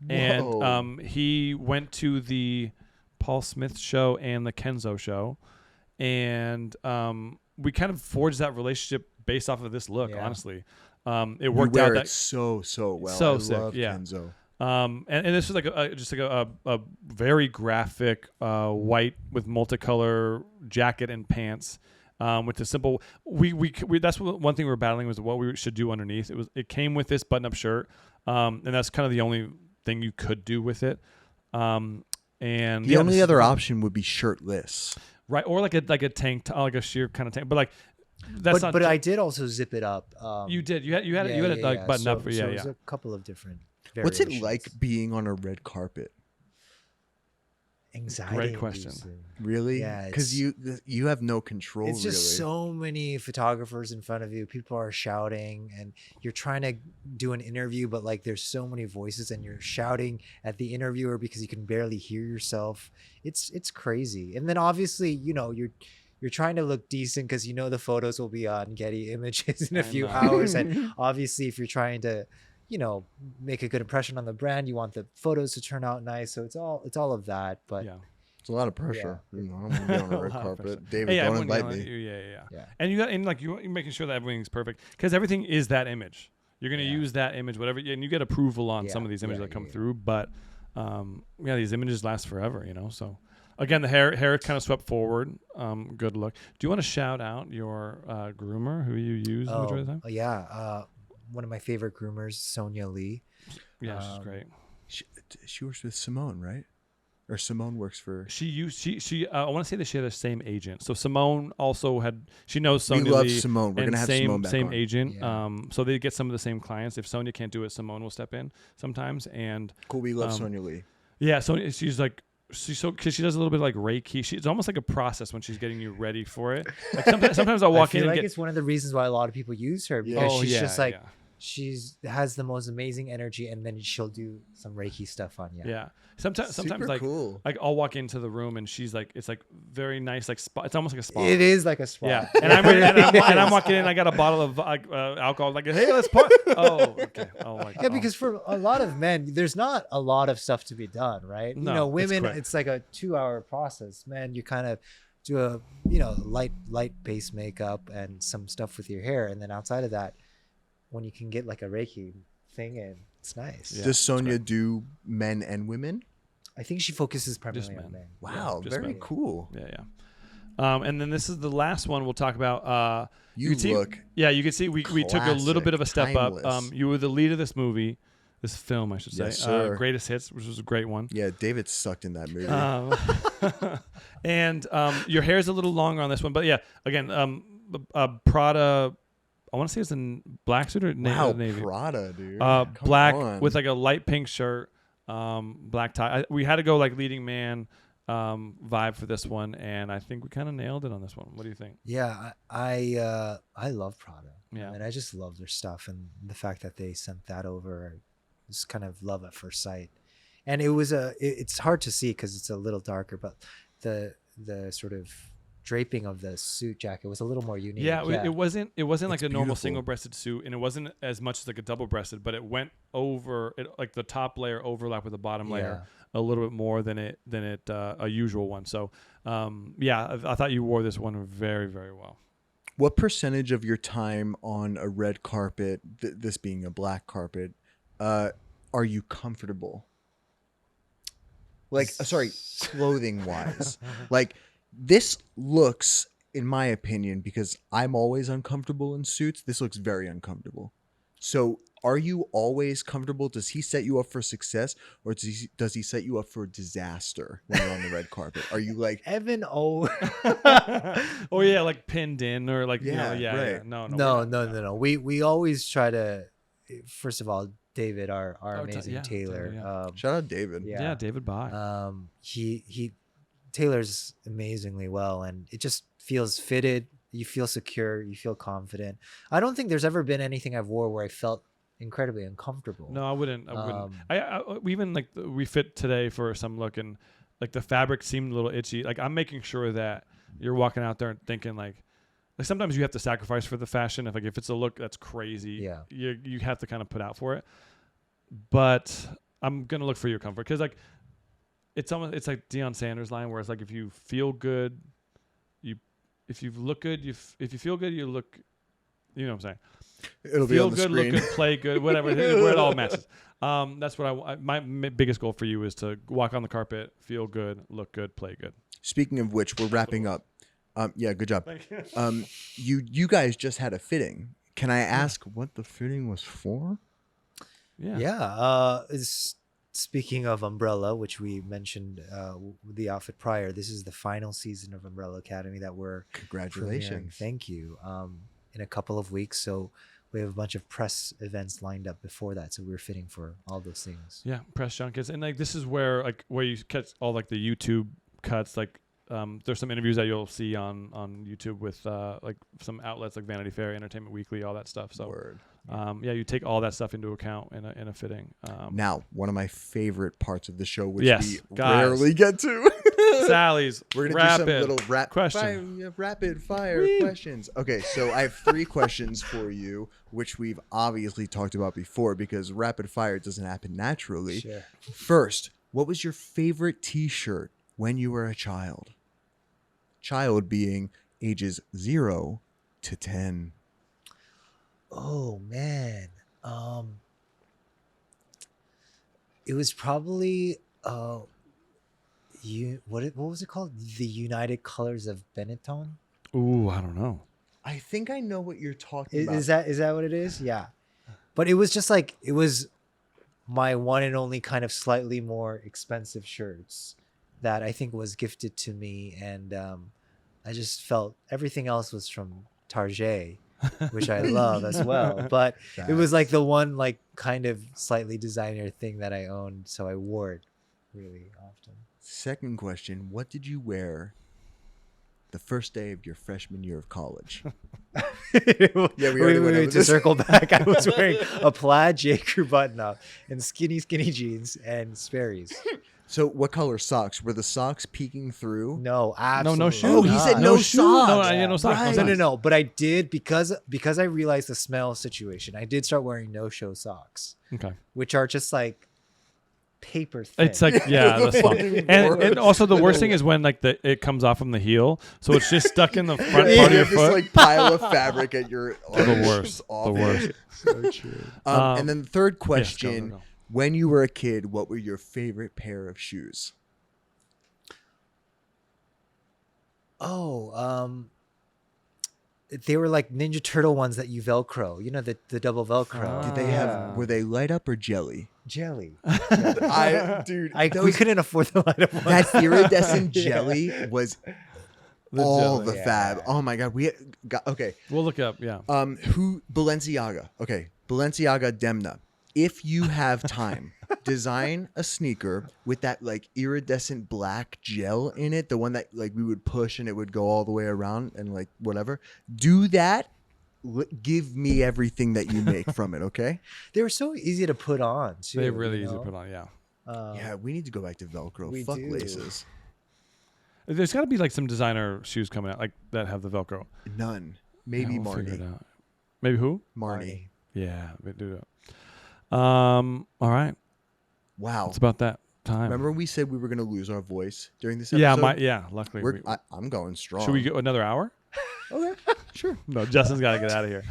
and Whoa. he went to the Paul Smith show and the Kenzo show, and we kind of forged that relationship based off of this look. Yeah. Honestly, it you worked wear out it that. so well. So I sick, love yeah. Kenzo. And this was like a very graphic white with multicolor jacket and pants with a simple. We that's one thing we were battling was what we should do underneath. It came with this button up shirt, and that's kind of the only thing you could do with it. And the only other option would be shirtless. right, or like a tank, like a sheer kind of tank, but like that's not. But I did also zip it up. You did. You had it like buttoned up for So there's a couple of different What's variations. it like being on a red carpet? Anxiety. Great question. inducing. Really? Yeah, Because you have no control. It's just really. so many photographers in front of you. People are shouting, and you're trying to do an interview, but like there's so many voices, and you're shouting at the interviewer because you can barely hear yourself. It's crazy. And then obviously, you're trying to look decent because the photos will be on Getty Images in a few hours, and obviously, if you're trying to make a good impression on the brand, you want the photos to turn out nice. So it's all of that. But Yeah. It's a lot of pressure. I'm gonna be on a red carpet. David, Hey, don't everyone invite yelling me. at you, Yeah. Yeah. And you're making sure that everything's perfect because everything is that image. You're gonna use that image, whatever, and you get approval on some of these images that come through. But these images last forever, So again, the hair kind of swept forward. Good look. Do you want to shout out your groomer who you use the majority of the time? Yeah. One of my favorite groomers, Sonia Lee. Yeah, she's great. She works with Simone, right? Or Simone works for. I want to say that she had the same agent. So Simone also she knows Sonia We love Lee Simone. We're and gonna have Simone back same on. agent. Yeah. So they get some of the same clients. If Sonia can't do it, Simone will step in sometimes. And Cool. We love Sonia Lee. yeah, Sonia, because she does a little bit of like Reiki. It's almost like a process when she's getting you ready for it. Like sometimes I'll walk I feel in and like get. it's one of the reasons why a lot of people use her because Yeah. she's just like yeah. she's has the most amazing energy, and then she'll do some Reiki stuff on you. Yeah. Sometimes Super like cool. like I'll walk into the room and she's like, it's like very nice, like spa. It's almost like a spa. It is like a spa. Yeah. And I'm walking in. I got a bottle of alcohol. Like, hey, let's pour. Oh, okay. Oh my god. Yeah, because for a lot of men, there's not a lot of stuff to be done, right? No, it's women, quick. it's like a 2-hour process. Man, you kind of do a light base makeup and some stuff with your hair, and then outside of that, when you can get like a Reiki thing in, it's nice. Yeah, Does Sonia do men and women? I think she focuses primarily Just on men. Wow, just very men. cool. Yeah. And then this is the last one we'll talk about. You look. Yeah, you can see we took a little bit of a step timeless. up. You were the lead of this movie, this film, I should say. Yes, sir. Greatest Hits, which was a great one. Yeah, David sucked in that movie. And your hair is a little longer on this one, but yeah, again, Prada. I want to say it's in black suit or navy. Prada, dude. Black Come on. with like a light pink shirt, black tie. We had to go like leading man vibe for this one, and I think we kind of nailed it on this one. What do you think? Yeah, I love Prada. Yeah. And I just love their stuff, and the fact that they sent that over, is kind of love at first sight. And it was it's hard to see because it's a little darker, but the sort of draping of the suit jacket was a little more unique. Yeah, it wasn't like It's a normal beautiful. single-breasted suit, and it wasn't as much as like a double-breasted, but it went over it, like the top layer overlapped with the bottom layer a little bit more than a usual one. So I thought you wore this one very, very well. What percentage of your time on a red carpet, this being a black carpet, are you comfortable? Like, clothing wise, like this looks, in my opinion, because I'm always uncomfortable in suits, this looks very uncomfortable. So are you always comfortable? Does he set you up for success, or does he set you up for disaster when you're on the red carpet? Are you like Evan O? Or yeah, like pinned in, or like right. yeah. No. We always try to. First of all, David, our amazing Taylor, Taylor. shout out David? Yeah, David Bye. He tailors amazingly well, and it just feels fitted. You feel secure. You feel confident. I don't think there's ever been anything I've wore where I felt incredibly uncomfortable. No, I wouldn't. We even like we fit today for some look, and like the fabric seemed a little itchy. Like I'm making sure that you're walking out there and thinking like sometimes you have to sacrifice for the fashion. If it's a look that's crazy, you have to kind of put out for it. But I'm gonna look for your comfort because like it's like Deion Sanders' line where it's like if you feel good, if you look good, if you feel good, you look. You know what I'm saying? It'll be feel on the good, screen. look good, play good, whatever. Where it all matches. That's what my biggest goal for you is to walk on the carpet, feel good, look good, play good. Speaking of which, we're wrapping up. Yeah, good job. Thank you. You guys just had a fitting. Can I ask what the fitting was for? Yeah. It's speaking of Umbrella, which we mentioned the outfit prior, this is the final season of Umbrella Academy that we're Congratulations. premiering. Thank you. In a couple of weeks, so we have a bunch of press events lined up before that, so we're fitting for all those things. Yeah, press junkets, and like this is where you catch all like the YouTube cuts. Like there's some interviews that you'll see on YouTube with like some outlets like Vanity Fair, Entertainment Weekly, all that stuff. So yeah, you take all that stuff into account in a fitting. Now, one of my favorite parts of the show, which Yes, we guys. rarely get to. Sally's We're gonna rapid do some little rapid fire Whee! questions. Okay, so I have 3 questions for you, which we've obviously talked about before because rapid fire doesn't happen naturally. Sure. First, what was your favorite T-shirt when you were a child? Child being ages 0 to 10. Oh man, it was probably what was it called? The United Colors of Benetton. Ooh, I don't know. I think I know what you're talking about. Is that what it is? Yeah, but it was just like it was my one and only kind of slightly more expensive shirts that I think was gifted to me, and I just felt everything else was from Target, which I love as well. But it was like the one like kind of slightly designer thing that I owned, so I wore it really often. Second question, what did you wear the first day of your freshman year of college? We already went over to this. circle back. I was wearing a plaid J. Crew button-up and skinny jeans and Sperry's. So what color socks? Were the socks peeking through? No, absolutely. no shoes. Oh, he said no shoes. socks. No socks. Right. No No, socks. but I did because I realized the smell situation. I did start wearing no-show socks, Okay. which are just like paper thin. It's like that's fine. Even And worse. also the worst thing is when like it comes off from the heel, so it's just stuck in the front part You of your have this foot. like pile of fabric at your The arms. worst. It's The awful. worst. so true. And then the third Yes, question, go. when you were a kid, what were your favorite pair of shoes? Oh, they were like Ninja Turtle ones that you Velcro. You know, the double Velcro. Did they have? Were they light up or jelly? jelly? Dude, We couldn't afford the light up ones. that iridescent jelly was The all jelly. the fab. Oh my god, we got okay. We'll look up. Yeah. Who Balenciaga? Okay, Balenciaga Demna. If you have time, design a sneaker with that like iridescent black gel in it, the one that like we would push and it would go all the way around and like whatever. Do that. Give me everything that you make from it, okay? They were so easy to put on too. They're really you easy to know? put on. Yeah. Yeah, we need to go back to Velcro. we Fuck do. laces. There's got to be like some designer shoes coming out like that have the Velcro. None. Maybe Yeah, we'll figure it Marnie. out. Maybe who? Marnie. Yeah, we do that. All right. Wow. It's about that time. Remember we said we were going to lose our voice during this Yeah, episode? luckily. I'm going strong. Should we go another hour? Okay, sure. No, Justin's got to get out of here.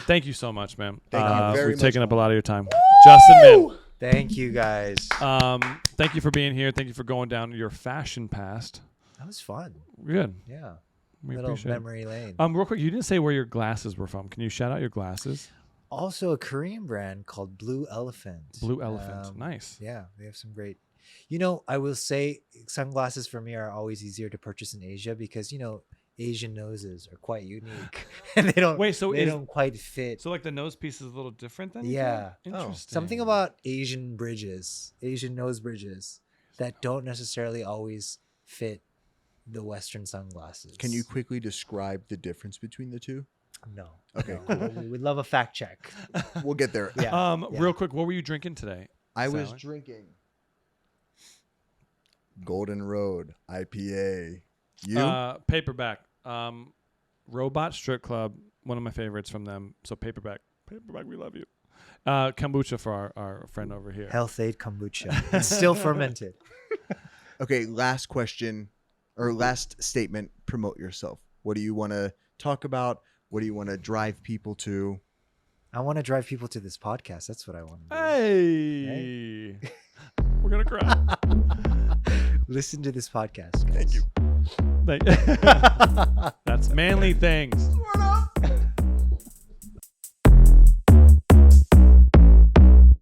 Thank you so much, man. Thank you very We've much. taken up a lot of your time. Justin, Thank you guys. man. Thank you for being here. Thank you for going down your fashion past. That was fun. Good. Yeah. We Little appreciate memory lane. it. Real quick, you didn't say where your glasses were from. Can you shout out your glasses? Also a Korean brand called Blue Elephant. Blue Elephant. Nice. Yeah, they have some great. You know, I will say sunglasses for me are always easier to purchase in Asia because, you know, Asian noses are quite unique and they don't Wait, so they is- don't quite fit. So like the nose piece is a little different then? Yeah. Interesting. Something about Asian bridges, Asian nose bridges that don't necessarily always fit the Western sunglasses. Can you quickly describe the difference between the two? No. Okay, No. cool. We would love a fact check. We'll get there. Yeah. Real quick, what were you drinking today? I was Sally? drinking Golden Road IPA. You? Paperback. Robot Strip Club, one of my favorites from them. So Paperback, we love you. Kombucha for our friend over here. Health Aid kombucha. It's still fermented. Okay, last question or last statement. Promote yourself. What do you want to talk about? What do you want to drive people to? I want to drive people to this podcast. That's what I want to do. Hey, we're gonna cry. Listen to this podcast, guys. Thank you. That's manly things.